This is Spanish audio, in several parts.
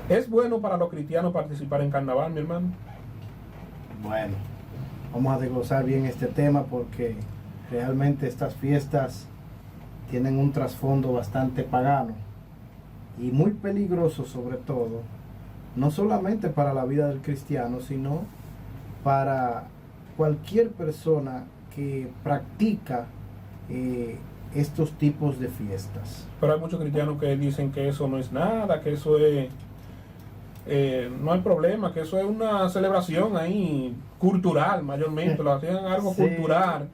¿Es bueno para los cristianos participar en carnaval, mi hermano? Bueno, vamos a desglosar bien este tema porque realmente estas fiestas tienen un trasfondo bastante pagano y muy peligroso, sobre todo, no solamente para la vida del cristiano, sino para cualquier persona que practica estos tipos de fiestas. Pero hay muchos cristianos que dicen que eso no es nada, que eso es, no hay problema, que eso es una celebración ahí cultural mayormente, lo hacían algo Sí. cultural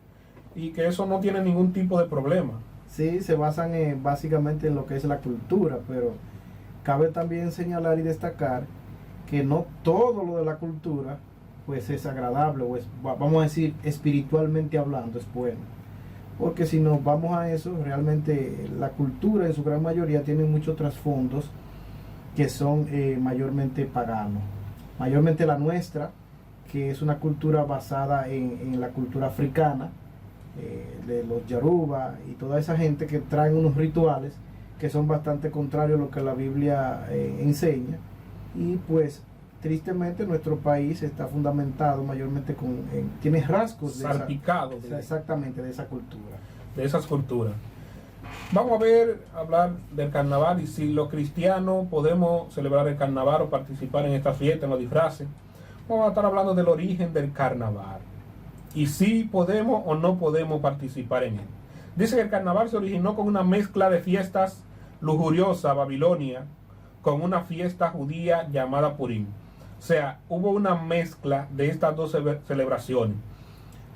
y que eso no tiene ningún tipo de problema. Sí, se basan básicamente en lo que es la cultura, pero cabe también señalar y destacar que no todo lo de la cultura pues es agradable o es, vamos a decir, espiritualmente hablando, es bueno. Porque si nos vamos a eso, realmente la cultura en su gran mayoría tiene muchos trasfondos que son mayormente paganos. Mayormente la nuestra, que es una cultura basada en la cultura africana, de los Yoruba y toda esa gente que traen unos rituales que son bastante contrarios a lo que la Biblia enseña. Y pues tristemente nuestro país está fundamentado mayormente tiene rasgos Salpicado exactamente de esa cultura. de esas culturas. Vamos a hablar del carnaval y si los cristianos podemos celebrar el carnaval o participar en esta fiesta, en los disfraces. Vamos a estar hablando del origen del carnaval y si podemos o no podemos participar en él. Dice que el carnaval se originó con una mezcla de fiestas lujuriosa babilonia con una fiesta judía llamada Purim. O sea, hubo una mezcla de estas dos celebraciones.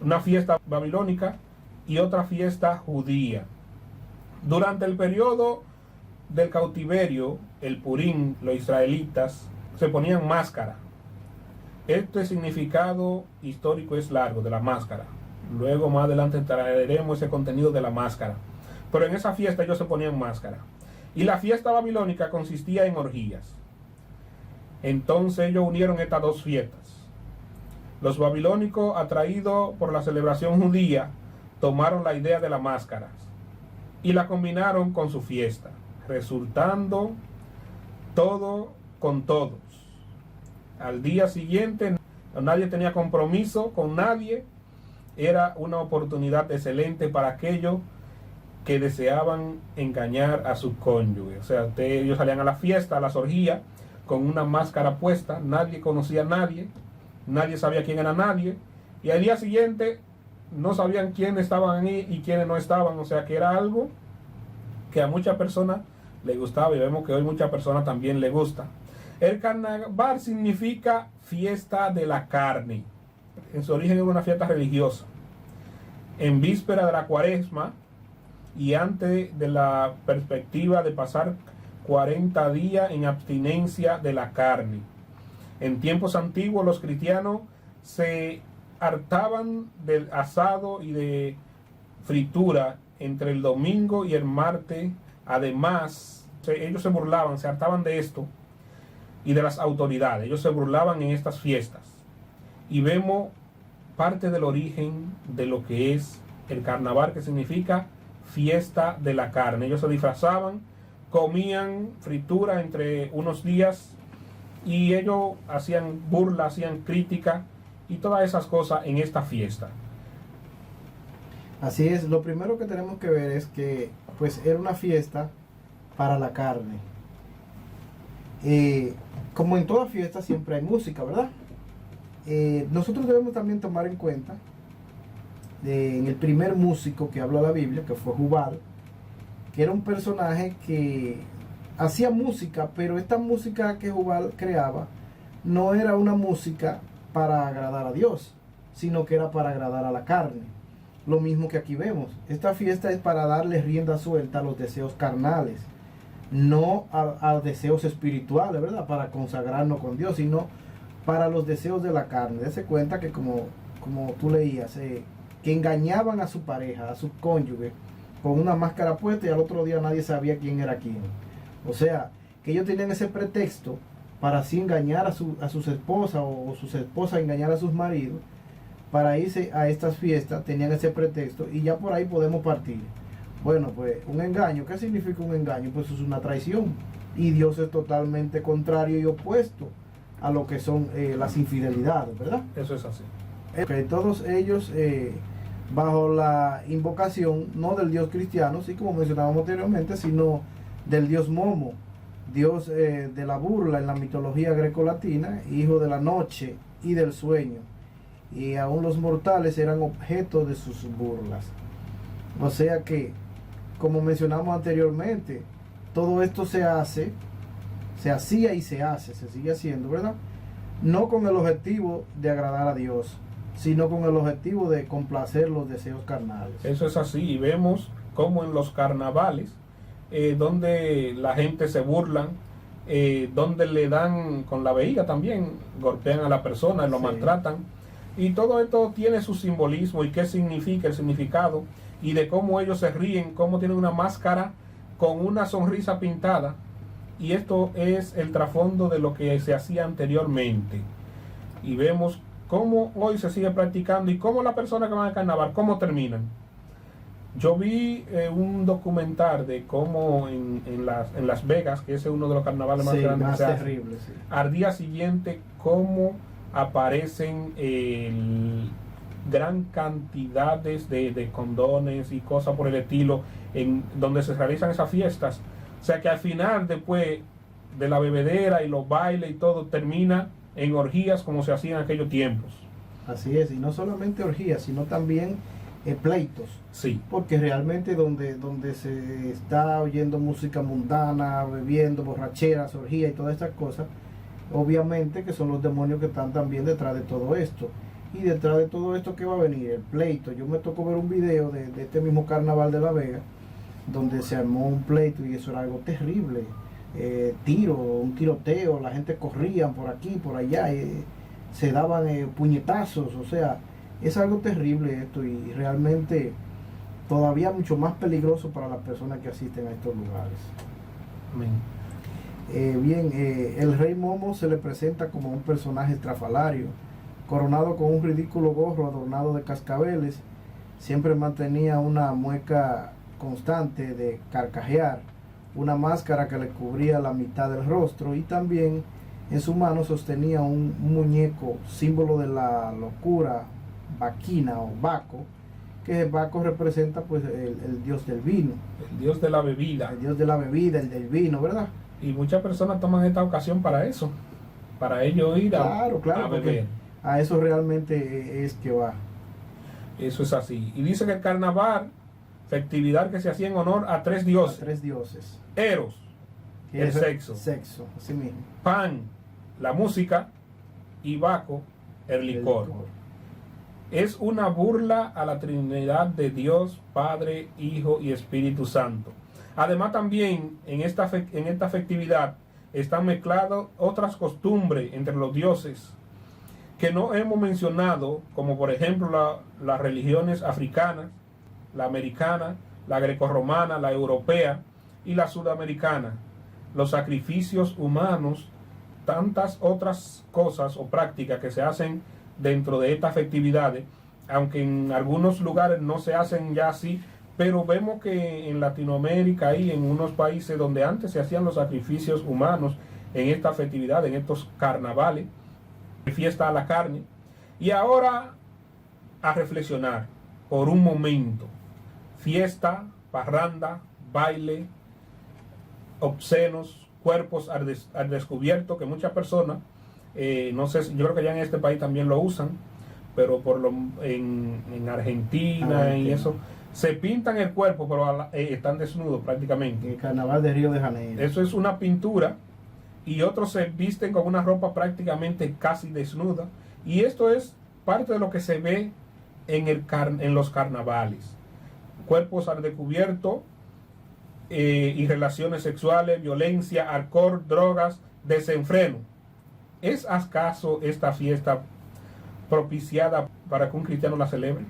Una fiesta babilónica y otra fiesta judía. Durante el periodo del cautiverio, el Purim, los israelitas se ponían máscara. Este significado histórico es largo de la máscara. Luego más adelante traeremos ese contenido de la máscara. Pero en esa fiesta ellos se ponían máscara. Y la fiesta babilónica consistía en orgías. Entonces ellos unieron estas dos fiestas. Los babilónicos, atraídos por la celebración judía, tomaron la idea de las máscaras y la combinaron con su fiesta, resultando todo con todos. Al día siguiente nadie tenía compromiso con nadie, era una oportunidad excelente para aquellos que deseaban engañar a sus cónyuges. O sea, ellos salían a la fiesta, a las orgías, con una máscara puesta, nadie conocía a nadie, nadie sabía quién era nadie, y al día siguiente no sabían quiénes estaban ahí y quiénes no estaban, o sea que era algo que a muchas personas les gustaba y vemos que hoy muchas personas también les gusta. El carnaval significa fiesta de la carne. En su origen era una fiesta religiosa. En víspera de la cuaresma y antes de la perspectiva de pasar 40 días en abstinencia de la carne. En tiempos antiguos los cristianos se hartaban del asado y de fritura entre el domingo y el martes. Además, ellos se burlaban, se hartaban de esto y de las autoridades. Ellos se burlaban en estas fiestas. Y vemos parte del origen de lo que es el carnaval, que significa fiesta de la carne. Ellos se disfrazaban, comían fritura entre unos días y ellos hacían burla, hacían crítica y todas esas cosas en esta fiesta. Así es, lo primero que tenemos que ver es que pues era una fiesta para la carne. Como en toda fiesta siempre hay música, ¿verdad? Nosotros debemos también tomar en cuenta en el primer músico que habla la Biblia, que fue Jubal, que era un personaje que hacía música, pero esta música que Jubal creaba no era una música para agradar a Dios, sino que era para agradar a la carne. Lo mismo que aquí vemos, esta fiesta es para darle rienda suelta a los deseos carnales, no a deseos espirituales, ¿verdad? Para consagrarnos con Dios, sino para los deseos de la carne. Dese cuenta que como tú leías, que engañaban a su pareja, a su cónyuge, con una máscara puesta y al otro día nadie sabía quién era quién. O sea, que ellos tenían ese pretexto para así engañar a sus esposas o sus esposas engañar a sus maridos, para irse a estas fiestas, tenían ese pretexto y ya por ahí podemos partir. Bueno, pues un engaño, ¿qué significa un engaño? Pues es una traición. Y Dios es totalmente contrario y opuesto a lo que son las infidelidades, ¿verdad? Eso es así. Que todos ellos bajo la invocación no del Dios cristiano, sí, como mencionábamos anteriormente, sino del Dios Momo, Dios de la burla en la mitología grecolatina, hijo de la noche y del sueño, y aún los mortales eran objeto de sus burlas. O sea que, como mencionamos anteriormente, todo esto se hacía y se hace, se sigue haciendo, ¿verdad? No con el objetivo de agradar a Dios, sino con el objetivo de complacer los deseos carnales. Eso es así, y vemos como en los carnavales, donde la gente se burlan, donde le dan con la vejiga también, golpean a la persona y lo maltratan. Y todo esto tiene su simbolismo y qué significa, el significado, y de cómo ellos se ríen, cómo tienen una máscara con una sonrisa pintada. Y esto es el trasfondo de lo que se hacía anteriormente. Y vemos cómo hoy se sigue practicando y cómo las personas que van al carnaval, cómo terminan. Yo vi un documental de cómo en Las Vegas, que es uno de los carnavales más grandes más que se hace, terrible, sí. al día siguiente, cómo aparecen gran cantidades de condones y cosas por el estilo en donde se realizan esas fiestas. O sea que al final, después de la bebedera y los bailes y todo, termina en orgías como se hacía en aquellos tiempos. Así es, y no solamente orgías, sino también pleitos. Sí. Porque realmente donde se está oyendo música mundana, bebiendo, borracheras, orgías y todas estas cosas, obviamente que son los demonios que están también detrás de todo esto. Y detrás de todo esto, ¿qué va a venir? El pleito. Yo me tocó ver un video de este mismo carnaval de La Vega, donde se armó un pleito y eso era algo terrible. Un tiroteo, la gente corría por aquí, por allá, se daban puñetazos, o sea, es algo terrible esto y realmente todavía mucho más peligroso para las personas que asisten a estos lugares. Amén. El rey Momo se le presenta como un personaje estrafalario, coronado con un ridículo gorro adornado de cascabeles. Siempre mantenía una mueca constante de carcajear, una máscara que le cubría la mitad del rostro, y también en su mano sostenía un muñeco, símbolo de la locura, Baquina o Baco, que Baco representa pues el dios del vino. El dios de la bebida. El dios de la bebida, el del vino, ¿verdad? Y muchas personas toman esta ocasión para eso, para ello ir a beber. A eso realmente es que va. Eso es así. Y dice que el carnaval, festividad que se hacía en honor a tres dioses. A tres dioses. Eros, el sexo. Sexo, así mismo. Pan, la música, y Baco, el licor. Es una burla a la Trinidad de Dios, Padre, Hijo y Espíritu Santo. Además también en esta festividad están mezcladas otras costumbres entre los dioses que no hemos mencionado, como por ejemplo las religiones africanas, la americana, la grecorromana, la europea y la sudamericana, los sacrificios humanos, tantas otras cosas o prácticas que se hacen dentro de estas festividades, aunque en algunos lugares no se hacen ya así, pero vemos que en Latinoamérica y en unos países donde antes se hacían los sacrificios humanos en esta festividad, en estos carnavales, fiesta a la carne. Y ahora a reflexionar por un momento: fiesta, parranda, baile, obscenos, cuerpos al descubierto, que muchas personas, no sé, yo creo que ya en este país también lo usan, pero en Argentina y eso, se pintan el cuerpo, pero están desnudos prácticamente. El carnaval de Río de Janeiro. Eso es una pintura. Y otros se visten con una ropa prácticamente casi desnuda. Y esto es parte de lo que se ve en los carnavales. Cuerpos al descubierto, y relaciones sexuales, violencia, alcohol, drogas, desenfreno. ¿Es acaso esta fiesta propiciada para que un cristiano la celebre?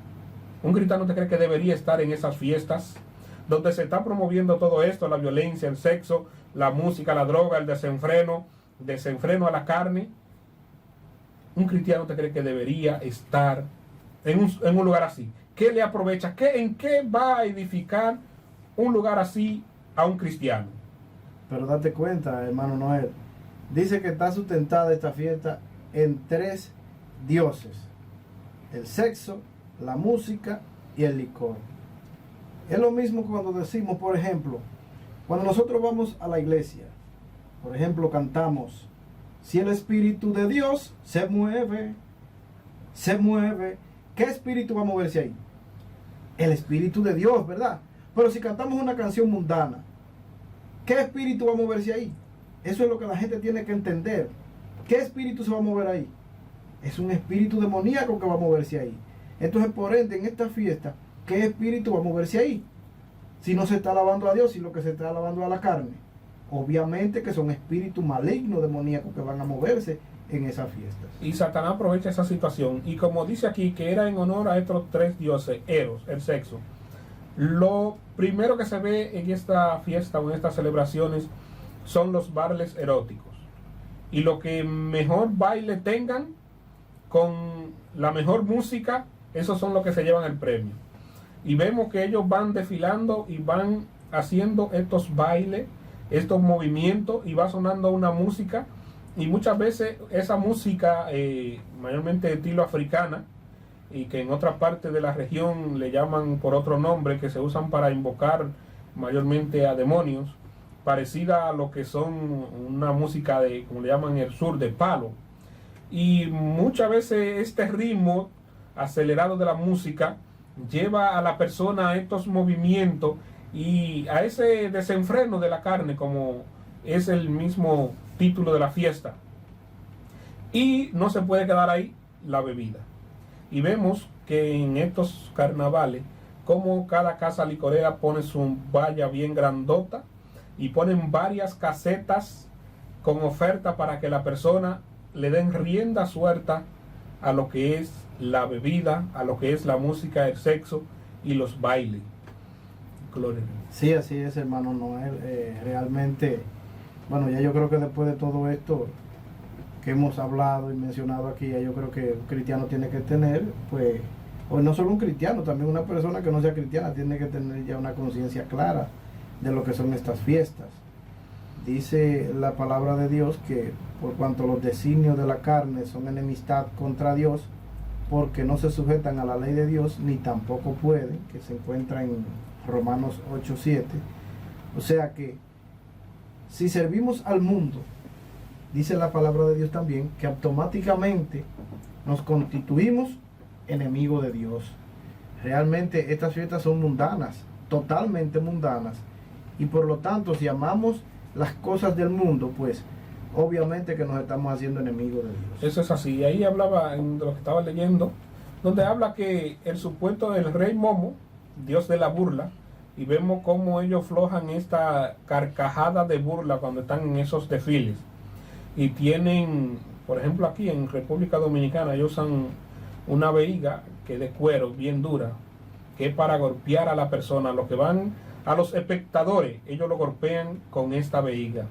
¿Un cristiano te cree que debería estar en esas fiestas donde se está promoviendo todo esto, la violencia, el sexo, la música, la droga, el desenfreno a la carne? ¿Un cristiano te cree que debería estar en un lugar así? ¿Qué le aprovecha? ¿En qué va a edificar un lugar así a un cristiano? Pero date cuenta, hermano Noel, dice que está sustentada esta fiesta en 3 dioses: el sexo, la música y el licor. Es lo mismo cuando decimos, por ejemplo, cuando nosotros vamos a la iglesia, por ejemplo, cantamos: si el Espíritu de Dios se mueve, se mueve. ¿Qué espíritu va a moverse ahí? El Espíritu de Dios, ¿verdad? Pero si cantamos una canción mundana, ¿qué espíritu va a moverse ahí? Eso es lo que la gente tiene que entender. ¿Qué espíritu se va a mover ahí? Es un espíritu demoníaco que va a moverse ahí. Entonces, por ende, en esta fiesta, ¿qué espíritu va a moverse ahí? Si no se está alabando a Dios, si lo que se está alabando a la carne. Obviamente que son espíritus malignos, demoníacos, que van a moverse en esas fiestas. Y Satanás aprovecha esa situación. Y como dice aquí, que era en honor a estos 3 dioses, Eros, el sexo. Lo primero que se ve en esta fiesta o en estas celebraciones son los bailes eróticos. Y lo que mejor baile tengan, con la mejor música, esos son los que se llevan el premio. Y vemos que ellos van desfilando y van haciendo estos bailes, estos movimientos, y va sonando una música. Y muchas veces esa música, mayormente de estilo africana, y que en otra parte de la región le llaman por otro nombre, que se usan para invocar mayormente a demonios, parecida a lo que son una música de, como le llaman el sur, de palo. Y muchas veces este ritmo acelerado de la música lleva a la persona a estos movimientos y a ese desenfreno de la carne, como es el mismo título de la fiesta. Y no se puede quedar ahí la bebida. Y vemos que en estos carnavales, como cada casa licorera pone su valla bien grandota y ponen varias casetas con oferta para que la persona le den rienda suelta a lo que es la bebida, a lo que es la música, el sexo y los bailes. Gloria. Sí, así es, hermano Noel. Realmente, bueno, ya yo creo que después de todo esto que hemos hablado y mencionado aquí, ya yo creo que un cristiano tiene que tener, pues, o no solo un cristiano, también una persona que no sea cristiana tiene que tener ya una conciencia clara de lo que son estas fiestas. Dice la palabra de Dios que por cuanto los designios de la carne son enemistad contra Dios, porque no se sujetan a la ley de Dios, ni tampoco pueden, que se encuentra en Romanos 8:7. O sea que si servimos al mundo, dice la palabra de Dios también, que automáticamente nos constituimos enemigos de Dios. Realmente estas fiestas son mundanas, totalmente mundanas, y por lo tanto, si amamos las cosas del mundo, pues obviamente que nos estamos haciendo enemigos de Dios. Eso es así. Ahí hablaba en lo que estaba leyendo, donde habla que el supuesto del rey Momo, dios de la burla, y vemos cómo ellos flojan esta carcajada de burla cuando están en esos desfiles. Y tienen, por ejemplo, aquí en República Dominicana, ellos usan una vejiga que es de cuero, bien dura, que es para golpear a la persona. Los que van, a los espectadores, ellos lo golpean con esta vejiga.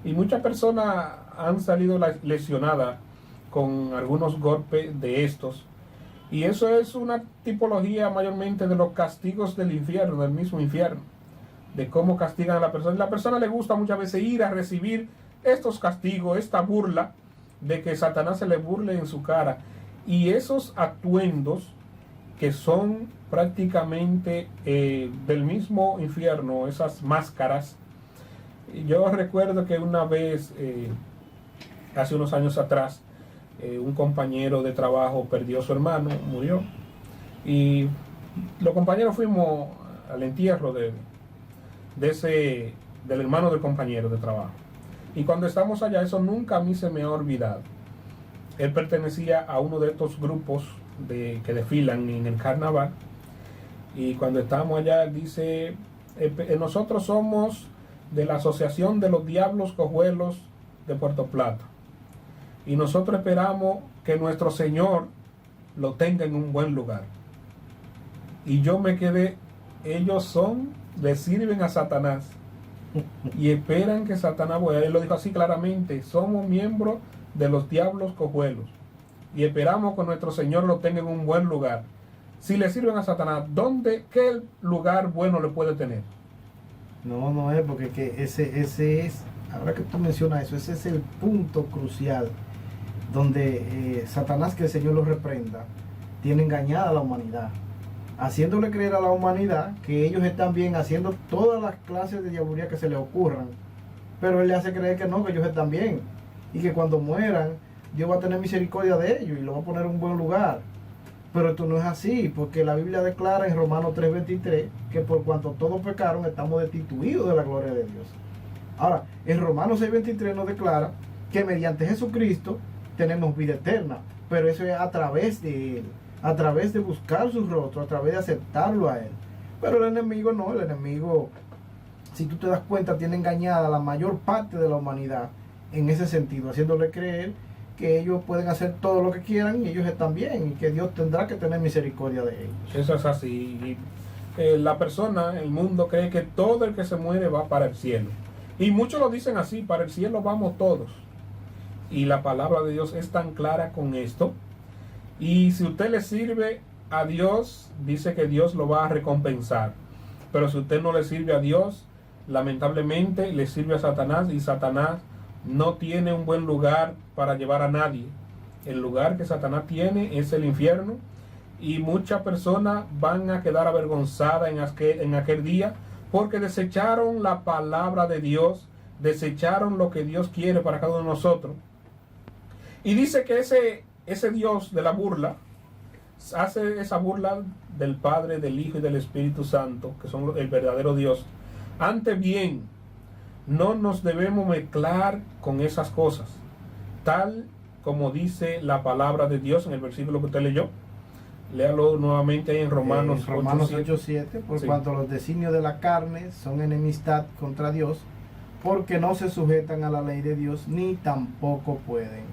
Y muchas personas han salido lesionadas con algunos golpes de estos. Y eso es una tipología mayormente de los castigos del infierno, del mismo infierno, de cómo castigan a la persona. Y a la persona le gusta muchas veces ir a recibir estos castigos, esta burla, de que Satanás se le burle en su cara. Y esos atuendos que son prácticamente del mismo infierno, esas máscaras. Yo recuerdo que una vez, hace unos años atrás, un compañero de trabajo perdió a su hermano, murió. Y los compañeros fuimos al entierro del hermano del compañero de trabajo. Y cuando estamos allá, eso nunca a mí se me ha olvidado. Él pertenecía a uno de estos grupos que desfilan en el carnaval. Y cuando estábamos allá, dice, nosotros somos de la Asociación de los Diablos Cojuelos de Puerto Plata. Y nosotros esperamos que nuestro Señor lo tenga en un buen lugar. Y yo me quedé, ellos le sirven a Satanás. Y esperan que Satanás vaya. Él lo dijo así claramente, somos miembros de los Diablos Cojuelos. Y esperamos que nuestro Señor lo tenga en un buen lugar. Si le sirven a Satanás, ¿qué lugar bueno le puede tener? No, no es, porque que ese es, ahora que tú mencionas eso, ese es el punto crucial donde Satanás, que el Señor lo reprenda, tiene engañada a la humanidad, haciéndole creer a la humanidad que ellos están bien haciendo todas las clases de diabolía que se les ocurran, pero él le hace creer que no, que ellos están bien, y que cuando mueran, Dios va a tener misericordia de ellos y lo va a poner en un buen lugar. Pero esto no es así, porque la Biblia declara en Romanos 3:23 que por cuanto todos pecaron estamos destituidos de la gloria de Dios. Ahora, en Romanos 6:23 nos declara que mediante Jesucristo tenemos vida eterna, pero eso es a través de Él, a través de buscar su rostro, a través de aceptarlo a Él. Pero el enemigo no, el enemigo, si tú te das cuenta, tiene engañada a la mayor parte de la humanidad en ese sentido, haciéndole creer que ellos pueden hacer todo lo que quieran y ellos están bien y que Dios tendrá que tener misericordia de ellos. Eso es así. La persona, el mundo cree que todo el que se muere va para el cielo. Y muchos lo dicen así, para el cielo vamos todos. Y la palabra de Dios es tan clara con esto. Y si usted le sirve a Dios, dice que Dios lo va a recompensar. Pero si usted no le sirve a Dios, lamentablemente le sirve a Satanás, y Satanás no tiene un buen lugar para llevar a nadie. El lugar que Satanás tiene es el infierno, y muchas personas van a quedar avergonzadas en aquel día porque desecharon la palabra de Dios, desecharon lo que Dios quiere para cada uno de nosotros. Y dice que ese Dios de la burla hace esa burla del Padre, del Hijo y del Espíritu Santo, que son el verdadero Dios. Antes bien, no nos debemos mezclar con esas cosas, tal como dice la palabra de Dios en el versículo que usted leyó. Léalo nuevamente ahí en Romanos 8:7, por cuanto los designios de la carne son enemistad contra Dios, porque no se sujetan a la ley de Dios, ni tampoco pueden.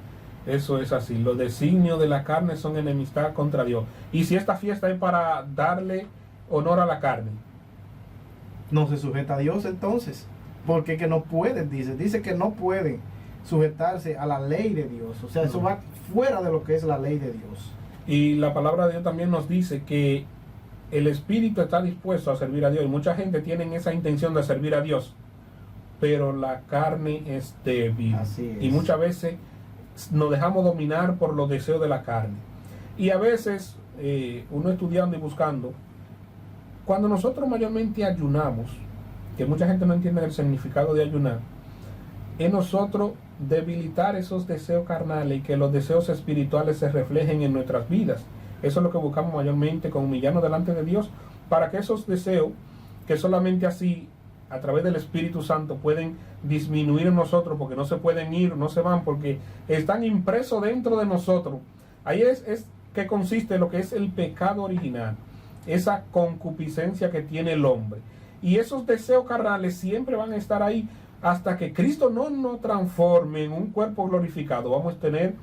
Eso es así, los designios de la carne son enemistad contra Dios. Y si esta fiesta es para darle honor a la carne, no se sujeta a Dios entonces, porque que no pueden, dice que no pueden sujetarse a la ley de Dios. O sea, eso va fuera de lo que es la ley de Dios. Y la palabra de Dios también nos dice que el espíritu está dispuesto a servir a Dios, y mucha gente tiene esa intención de servir a Dios, pero la carne es débil. Así es. Y muchas veces nos dejamos dominar por los deseos de la carne. Y a veces uno estudiando y buscando, cuando nosotros mayormente ayunamos, que mucha gente no entiende el significado de ayunar, es nosotros debilitar esos deseos carnales y que los deseos espirituales se reflejen en nuestras vidas. Eso es lo que buscamos mayormente, con humillarnos delante de Dios, para que esos deseos, que solamente así a través del Espíritu Santo pueden disminuir en nosotros, porque no se pueden ir, no se van, porque están impresos dentro de nosotros. Ahí es que consiste lo que es el pecado original, esa concupiscencia que tiene el hombre. Y esos deseos carnales siempre van a estar ahí hasta que Cristo no nos transforme en un cuerpo glorificado. Vamos a tener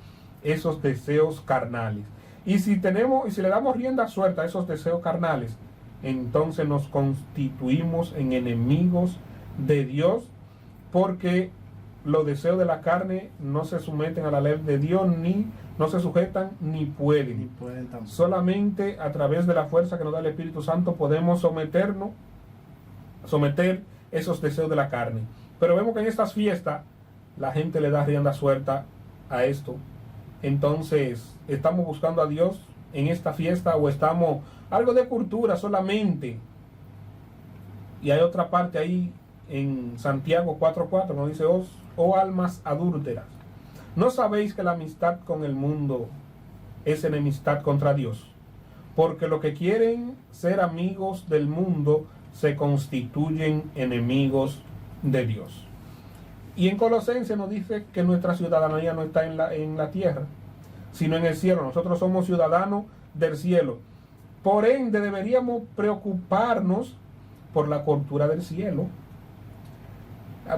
esos deseos carnales. Y si le damos rienda suelta a esos deseos carnales, entonces nos constituimos en enemigos de Dios, porque los deseos de la carne no se someten a la ley de Dios, ni no se sujetan, ni pueden. Solamente a través de la fuerza que nos da el Espíritu Santo podemos someter esos deseos de la carne. Pero vemos que en estas fiestas la gente le da rienda suelta a esto. Entonces, ¿estamos buscando a Dios en esta fiesta, o estamos algo de cultura solamente? Y hay otra parte ahí en Santiago 4:4, nos dice: oh almas adúlteras, ¿no sabéis que la amistad con el mundo es enemistad contra Dios? Porque los que quieren ser amigos del mundo se constituyen enemigos de Dios. Y en Colosenses nos dice que nuestra ciudadanía no está en la tierra, sino en el cielo. Nosotros somos ciudadanos del cielo. Por ende, deberíamos preocuparnos por la cultura del cielo.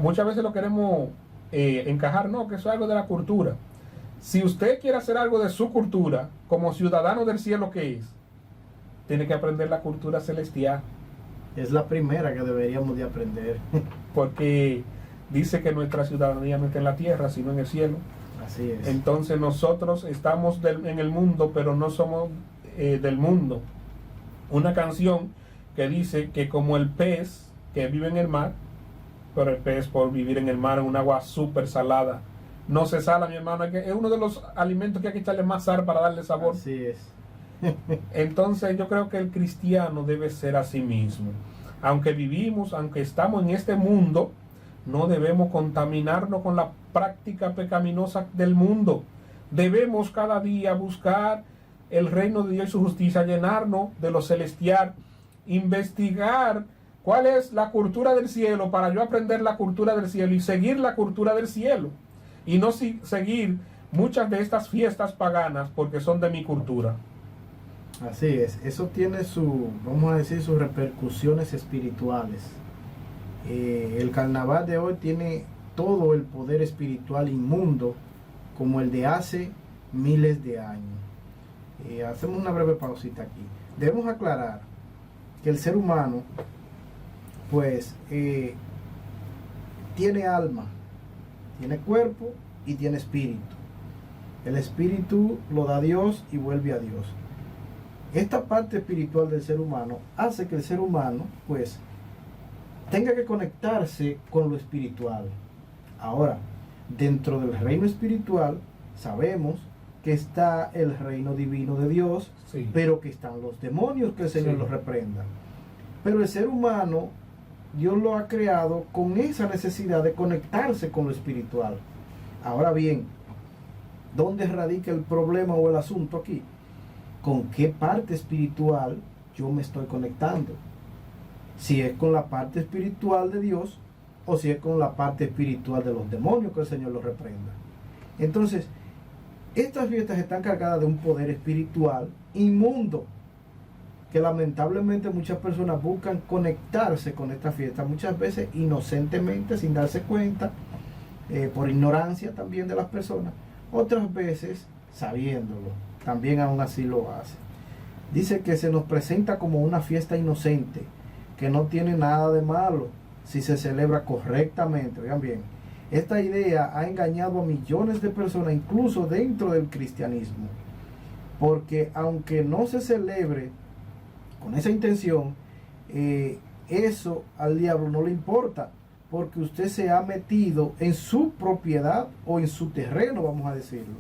Muchas veces lo queremos encajar, no, que eso es algo de la cultura. Si usted quiere hacer algo de su cultura, como ciudadano del cielo que es, tiene que aprender la cultura celestial. Es la primera que deberíamos de aprender. Porque dice que nuestra ciudadanía no está en la tierra, sino en el cielo. Así es. Entonces nosotros estamos en el mundo, pero no somos del mundo. Una canción que dice que como el pez que vive en el mar, pero el pez por vivir en el mar en un agua súper salada no se sala, mi hermano. Es uno de los alimentos que hay que echarle más sal para darle sabor. Así es. Entonces yo creo que el cristiano debe ser así mismo. Aunque vivimos, aunque estamos en este mundo, no debemos contaminarnos con la práctica pecaminosa del mundo. Debemos cada día buscar el reino de Dios y su justicia, llenarnos de lo celestial, investigar cuál es la cultura del cielo para yo aprender la cultura del cielo y seguir la cultura del cielo. Y no seguir muchas de estas fiestas paganas porque son de mi cultura. Así es, eso tiene vamos a decir, sus repercusiones espirituales. El carnaval de hoy tiene todo el poder espiritual inmundo como el de hace miles de años. Hacemos una breve pausita aquí. Debemos aclarar que el ser humano, pues, tiene alma, tiene cuerpo y tiene espíritu. El espíritu lo da Dios y vuelve a Dios. Esta parte espiritual del ser humano hace que el ser humano, pues, tenga que conectarse con lo espiritual. Ahora, dentro del reino espiritual, sabemos que está el reino divino de Dios, Sí. pero que están los demonios, que el Señor Sí. los reprenda. Pero el ser humano, Dios lo ha creado con esa necesidad de conectarse con lo espiritual. Ahora bien, ¿dónde radica el problema o el asunto aquí? ¿Con qué parte espiritual yo me estoy conectando? Si es con la parte espiritual de Dios o si es con la parte espiritual de los demonios, que el Señor los reprenda. Entonces, estas fiestas están cargadas de un poder espiritual inmundo, que lamentablemente muchas personas buscan conectarse con esta fiesta, muchas veces inocentemente, sin darse cuenta, por ignorancia también de las personas, otras veces sabiéndolo, también aún así lo hace. Dice que se nos presenta como una fiesta inocente, que no tiene nada de malo si se celebra correctamente. Vean bien, esta idea ha engañado a millones de personas, incluso dentro del cristianismo, porque aunque no se celebre con esa intención, eso al diablo no le importa, porque usted se ha metido en su propiedad o en su terreno, vamos a decirlo,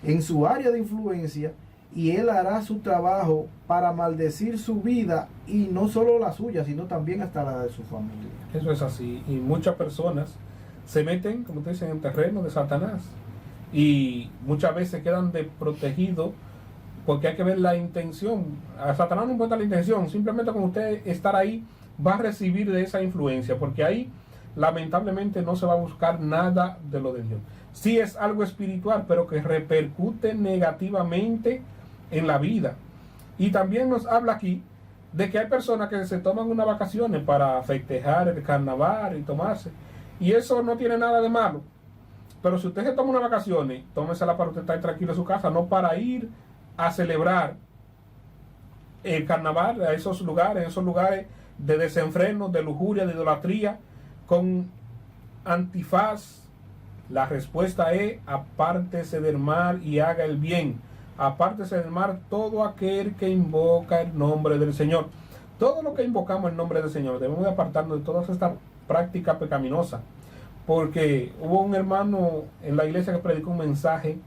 en su área de influencia, y él hará su trabajo para maldecir su vida, y no solo la suya, sino también hasta la de su familia. Eso es así. Y muchas personas se meten, como te dicen, en el terreno de Satanás. Y muchas veces quedan desprotegidos porque hay que ver la intención. A Satanás no importa la intención, simplemente con usted estar ahí va a recibir de esa influencia, porque ahí lamentablemente no se va a buscar nada de lo de Dios. Sí es algo espiritual, pero que repercute negativamente en la vida. Y también nos habla aquí de que hay personas que se toman unas vacaciones para festejar el carnaval y tomarse. Y eso no tiene nada de malo. Pero si usted se toma unas vacaciones, tómesela para usted estar tranquilo en su casa, no para ir a celebrar el carnaval a esos lugares de desenfreno, de lujuria, de idolatría, con antifaz. La respuesta es: apártese del mal y haga el bien. Apártese del mal todo aquel que invoca el nombre del Señor. Todo lo que invocamos el nombre del Señor, debemos de apartarnos de todas estas prácticas pecaminosas. Porque hubo un hermano en la iglesia que predicó un mensaje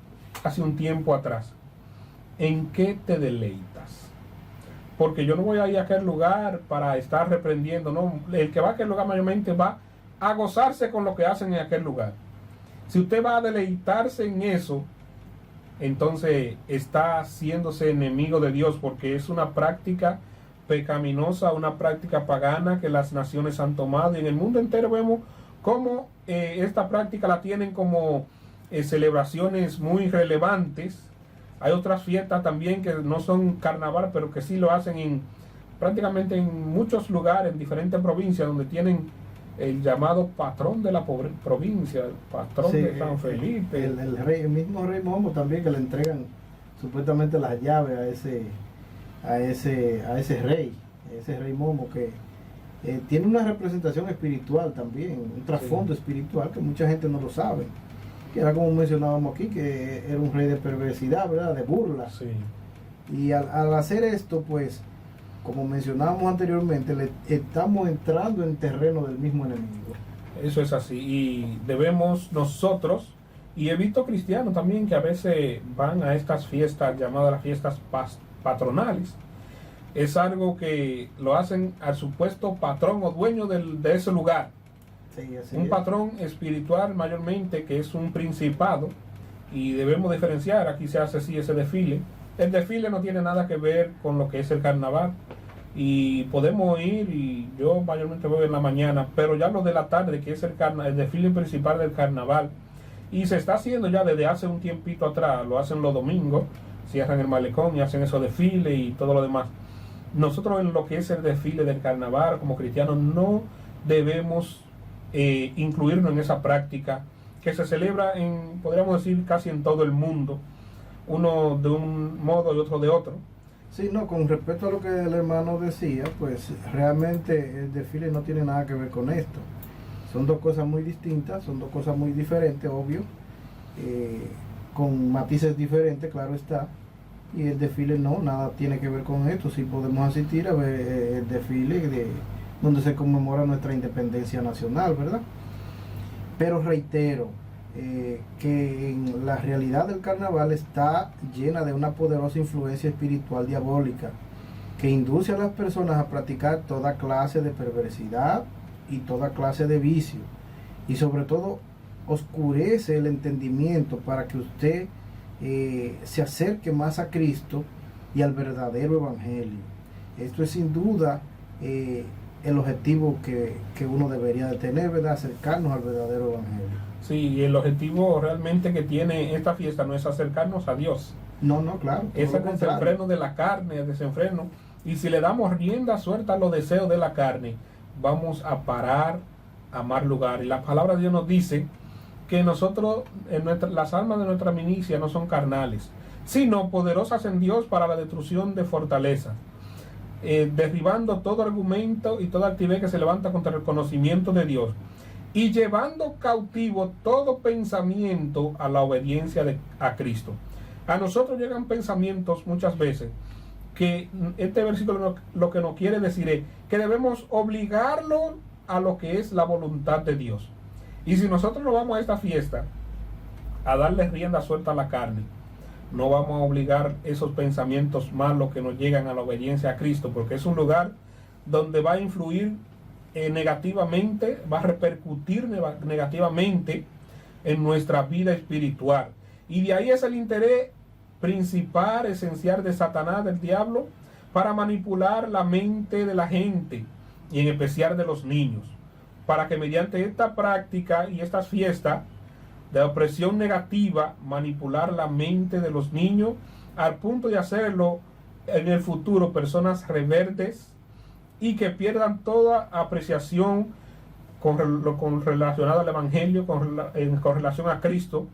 hace un tiempo atrás. ¿En qué te deleitas? Porque yo no voy a ir a aquel lugar para estar reprendiendo, no. El que va a aquel lugar mayormente va a gozarse con lo que hacen en aquel lugar. Si usted va a deleitarse en eso, entonces está haciéndose enemigo de Dios, porque es una práctica pecaminosa, una práctica pagana que las naciones han tomado, y en el mundo entero vemos cómo esta práctica la tienen como celebraciones muy relevantes. Hay otras fiestas también que no son carnaval, pero que sí lo hacen prácticamente en muchos lugares, en diferentes provincias, donde tienen el llamado patrón de la provincia, el patrón de San Felipe. El mismo rey Momo también, que le entregan supuestamente las llaves a ese rey Momo, que tiene una representación espiritual también, un trasfondo espiritual que mucha gente no lo sabe, que era como mencionábamos aquí, que era un rey de perversidad, ¿verdad? De burla. Sí. Y al hacer esto, pues, como mencionábamos anteriormente, estamos entrando en terreno del mismo enemigo. Eso es así, y debemos nosotros, y he visto cristianos también que a veces van a estas fiestas llamadas las fiestas patronales. Es algo que lo hacen al supuesto patrón o dueño de ese lugar. Sí, así Un es. patrón espiritual mayormente, que es un principado, y debemos diferenciar. Aquí se hace así ese desfile. El desfile no tiene nada que ver con lo que es el carnaval, y podemos ir, y yo mayormente voy en la mañana, pero ya lo de la tarde, que es el desfile principal del carnaval, y se está haciendo ya desde hace un tiempito atrás. Lo hacen los domingos, cierran el malecón y hacen esos desfiles y todo lo demás. Nosotros, en lo que es el desfile del carnaval, como cristianos, no debemos incluirnos en esa práctica que se celebra podríamos decir, casi en todo el mundo, uno de un modo y otro de otro. Sí, no, con respecto a lo que el hermano decía, pues realmente el desfile no tiene nada que ver con esto. Son dos cosas muy distintas, son dos cosas muy diferentes, obvio, con matices diferentes, claro está. Y el desfile no, nada tiene que ver con esto. Sí podemos asistir a ver el desfile donde se conmemora nuestra independencia nacional, ¿verdad? Pero reitero que en la realidad del carnaval está llena de una poderosa influencia espiritual diabólica que induce a las personas a practicar toda clase de perversidad y toda clase de vicio, y sobre todo oscurece el entendimiento para que usted se acerque más a Cristo y al verdadero evangelio. Esto es sin duda el objetivo que uno debería de tener, ¿verdad? Acercarnos al verdadero evangelio. Sí, y el objetivo realmente que tiene esta fiesta no es acercarnos a Dios. No, claro. Es el desenfreno de la carne, el desenfreno. Y si le damos rienda suelta a los deseos de la carne, vamos a parar a mal lugar. Y la palabra de Dios nos dice que nosotros, las armas de nuestra milicia no son carnales, sino poderosas en Dios para la destrucción de fortalezas, derribando todo argumento y toda altivez que se levanta contra el conocimiento de Dios, y llevando cautivo todo pensamiento a la obediencia a Cristo. A nosotros llegan pensamientos muchas veces que este versículo lo que nos quiere decir es que debemos obligarlo a lo que es la voluntad de Dios. Y si nosotros no vamos a esta fiesta a darle rienda suelta a la carne, no vamos a obligar esos pensamientos malos que nos llegan a la obediencia a Cristo, porque es un lugar donde va a influir negativamente, va a repercutir negativamente en nuestra vida espiritual. Y de ahí es el interés principal, esencial de Satanás, del diablo, para manipular la mente de la gente, y en especial de los niños, para que mediante esta práctica y estas fiestas de opresión negativa, manipular la mente de los niños, al punto de hacerlo en el futuro personas rebeldes y que pierdan toda apreciación con relacionado al Evangelio, con relación a Cristo.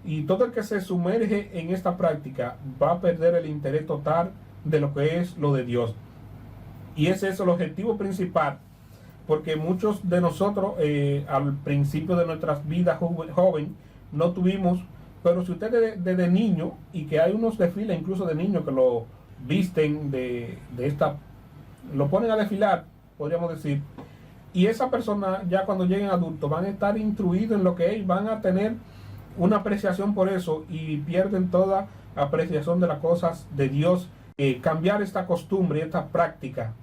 Y todo el que se sumerge en esta práctica va a perder el interés total de lo que es lo de Dios. Y ese es el objetivo principal, porque muchos de nosotros al principio de nuestras vidas joven no tuvimos, pero si usted desde niño, y que hay unos desfiles incluso de niños que lo visten lo ponen a desfilar, podríamos decir, y esa persona ya cuando lleguen adultos van a estar instruidos en lo que es, van a tener una apreciación por eso y pierden toda apreciación de las cosas de Dios. Cambiar esta costumbre y esta práctica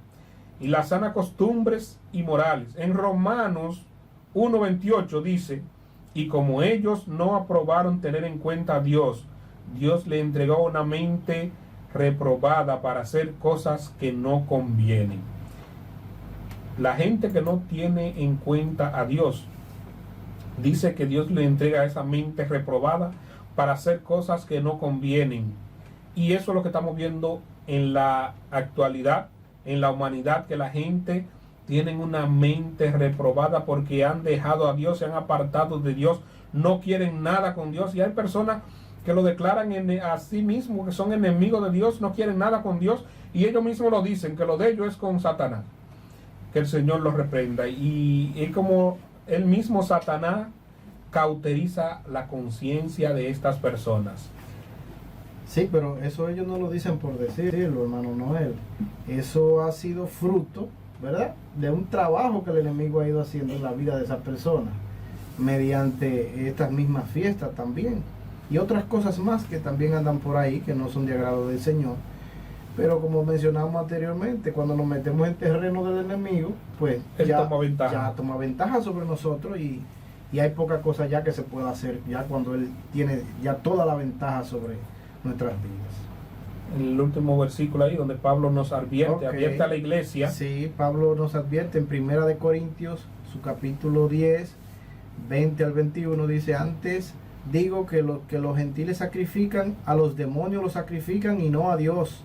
y las sanas costumbres y morales. En Romanos 1:28 dice: y como ellos no aprobaron tener en cuenta a Dios, Dios le entregó una mente reprobada para hacer cosas que no convienen. La gente que no tiene en cuenta a Dios, dice que Dios le entrega esa mente reprobada para hacer cosas que no convienen. Y eso es lo que estamos viendo en la actualidad, en la humanidad, que la gente tiene una mente reprobada porque han dejado a Dios, se han apartado de Dios, no quieren nada con Dios. Y hay personas que lo declaran a sí mismos, que son enemigos de Dios, no quieren nada con Dios, y ellos mismos lo dicen, que lo de ellos es con Satanás. Que el Señor los reprenda. Y es como el mismo Satanás cauteriza la conciencia de estas personas. Sí, pero eso ellos no lo dicen por decirlo, hermano Noel. Eso ha sido fruto, ¿verdad?, de un trabajo que el enemigo ha ido haciendo en la vida de esa persona, mediante estas mismas fiestas también. Y otras cosas más que también andan por ahí, que no son de agrado del Señor. Pero como mencionamos anteriormente, cuando nos metemos en terreno del enemigo, pues Él ya toma ventaja. toma ventaja sobre nosotros y hay poca cosa ya que se pueda hacer, ya cuando Él tiene ya toda la ventaja sobre nuestras vidas. El último versículo ahí donde Pablo nos advierte, Ok. advierte a la iglesia. Sí, Pablo nos advierte en Primera de Corintios, su capítulo 10, 20 al 21, dice: antes digo que los gentiles sacrifican, a los demonios los sacrifican y no a Dios.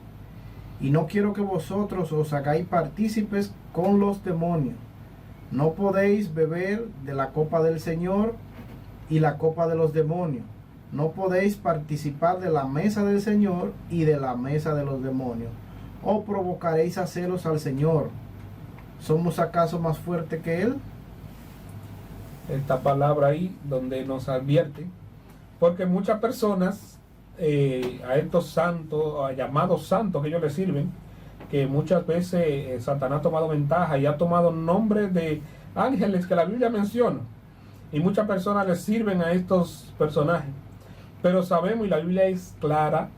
Y no quiero que vosotros os hagáis partícipes con los demonios. No podéis beber de la copa del Señor y la copa de los demonios. No podéis participar de la mesa del Señor y de la mesa de los demonios. O provocaréis a celos al Señor. ¿Somos acaso más fuertes que Él? Esta palabra ahí donde nos advierte, porque muchas personas a estos santos, a llamados santos que ellos les sirven, que muchas veces Satanás ha tomado ventaja y ha tomado nombres de ángeles que la Biblia menciona, y muchas personas les sirven a estos personajes, pero sabemos, y la Biblia es clara,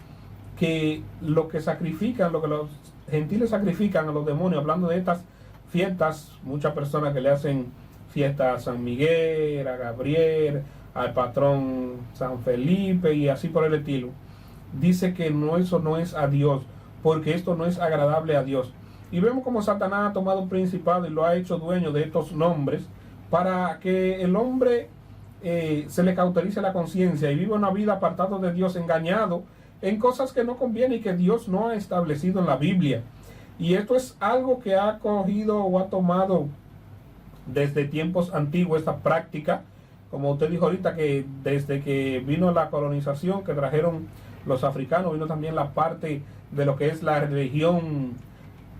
que lo que sacrifican, lo que los gentiles sacrifican a los demonios, hablando de estas fiestas, muchas personas que le hacen fiesta a San Miguel, a Gabriel, al patrón San Felipe y así por el estilo, dice que no, eso no es a Dios, porque esto no es agradable a Dios. Y vemos como Satanás ha tomado un principado y lo ha hecho dueño de estos nombres para que el hombre se le cauterice la conciencia y viva una vida apartado de Dios, engañado en cosas que no conviene y que Dios no ha establecido en la Biblia. Y esto es algo que ha cogido o ha tomado desde tiempos antiguos esta práctica, como usted dijo ahorita, que desde que vino la colonización, que trajeron los africanos, vino también la parte de lo que es la religión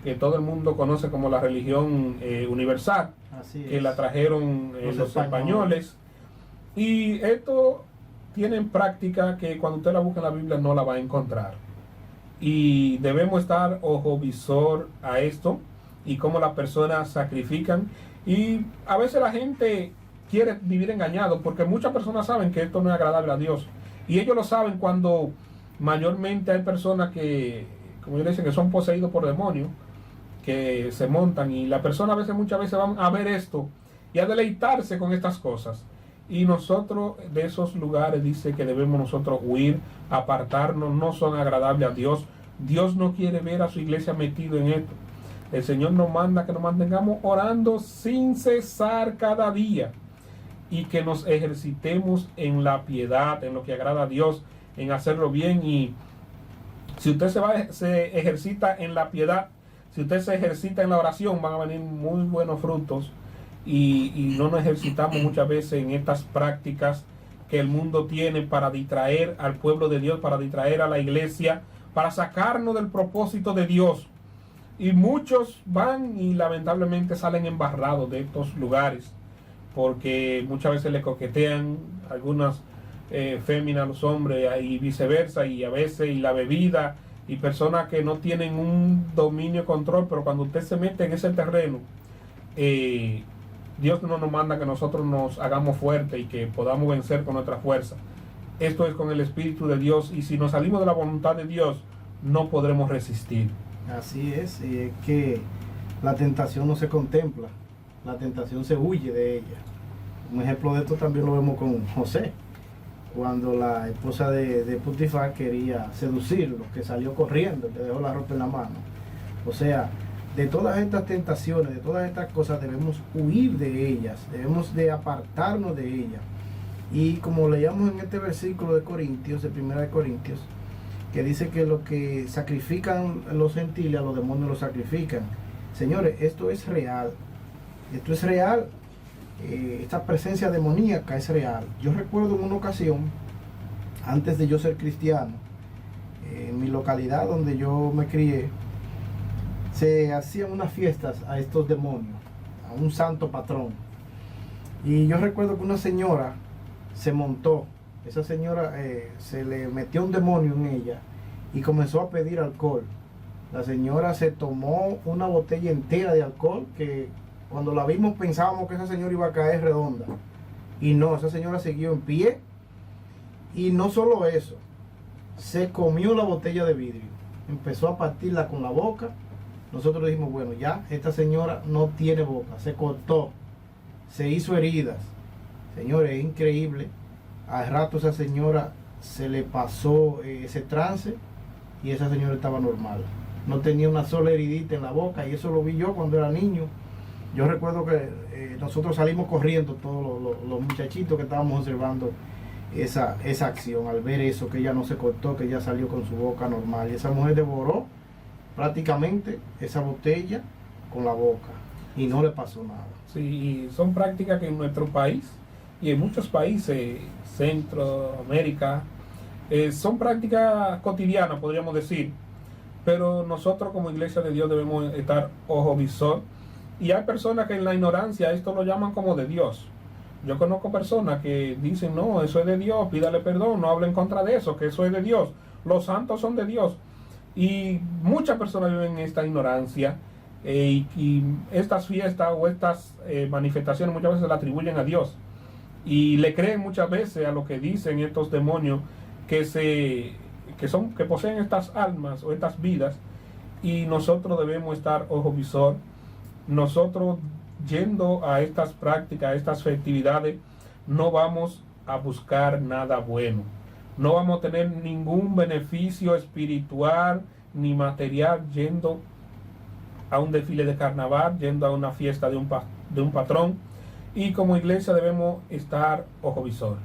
que todo el mundo conoce como la religión universal, Así que es. la trajeron los españoles. Y esto tiene en práctica que cuando usted la busca en la Biblia no la va a encontrar. Y debemos estar ojo visor a esto y cómo las personas sacrifican. Y a veces la gente quiere vivir engañado, porque muchas personas saben que esto no es agradable a Dios. Y ellos lo saben cuando mayormente hay personas que, como yo le decía, que son poseídos por demonios, que se montan, y la persona a veces, muchas veces van a ver esto y a deleitarse con estas cosas. Y nosotros de esos lugares dice que debemos nosotros huir, apartarnos, no son agradables a Dios. Dios no quiere ver a su iglesia metido en esto. El Señor nos manda que nos mantengamos orando sin cesar cada día y que nos ejercitemos en la piedad, en lo que agrada a Dios, en hacerlo bien. Y si usted se ejercita en la piedad, si usted se ejercita en la oración, van a venir muy buenos frutos. Y no nos ejercitamos muchas veces en estas prácticas que el mundo tiene para distraer al pueblo de Dios, para distraer a la iglesia, para sacarnos del propósito de Dios. Y muchos van y lamentablemente salen embarrados de estos lugares, porque muchas veces le coquetean algunas féminas a los hombres y viceversa, y a veces y la bebida, y personas que no tienen un dominio y control. Pero cuando usted se mete en ese terreno, Dios no nos manda que nosotros nos hagamos fuertes y que podamos vencer con nuestra fuerza. Esto es con el Espíritu de Dios, y si nos salimos de la voluntad de Dios, no podremos resistir. Así es, y es que la tentación no se contempla, la tentación se huye de ella. Un ejemplo de esto también lo vemos con José, cuando la esposa de Potifar quería seducirlo, que salió corriendo, le dejó la ropa en la mano. O sea, de todas estas tentaciones, de todas estas cosas, debemos huir de ellas, debemos de apartarnos de ellas. Y como leíamos en este versículo de Corintios, de 1 de Corintios, que dice que lo que sacrifican los gentiles, a los demonios los sacrifican. Señores, esto es real. Esto es real. Esta presencia demoníaca es real. Yo recuerdo en una ocasión, antes de yo ser cristiano, en mi localidad donde yo me crié, se hacían unas fiestas a estos demonios, a un santo patrón. Y yo recuerdo que una señora se montó. Esa señora se le metió un demonio en ella y comenzó a pedir alcohol. La señora se tomó una botella entera de alcohol que cuando la vimos pensábamos que esa señora iba a caer redonda. Y no, esa señora siguió en pie. Y no solo eso, se comió la botella de vidrio. Empezó a partirla con la boca. Nosotros dijimos, bueno, ya esta señora no tiene boca. Se cortó, se hizo heridas. Señores, es increíble. Al rato esa señora se le pasó ese trance y esa señora estaba normal. No tenía una sola heridita en la boca, y eso lo vi yo cuando era niño. Yo recuerdo que nosotros salimos corriendo, todos los muchachitos que estábamos observando esa acción, al ver eso, que ella no se cortó, que ella salió con su boca normal. Y esa mujer devoró prácticamente esa botella con la boca y no le pasó nada. Sí, son prácticas que en nuestro país y en muchos países, Centroamérica, son prácticas cotidianas, podríamos decir. Pero nosotros como Iglesia de Dios debemos estar ojo visor. Y hay personas que en la ignorancia esto lo llaman como de Dios. Yo conozco personas que dicen, no, eso es de Dios, pídale perdón, no hable en contra de eso, que eso es de Dios. Los santos son de Dios. Y muchas personas viven en esta ignorancia. Y estas fiestas o estas manifestaciones muchas veces la atribuyen a Dios. Y le creen muchas veces a lo que dicen estos demonios que poseen estas almas o estas vidas, y nosotros debemos estar ojo visor. Nosotros, yendo a estas prácticas, a estas festividades, no vamos a buscar nada bueno, no vamos a tener ningún beneficio espiritual ni material yendo a un desfile de carnaval, yendo a una fiesta de un patrón. Y como iglesia debemos estar ojo visor.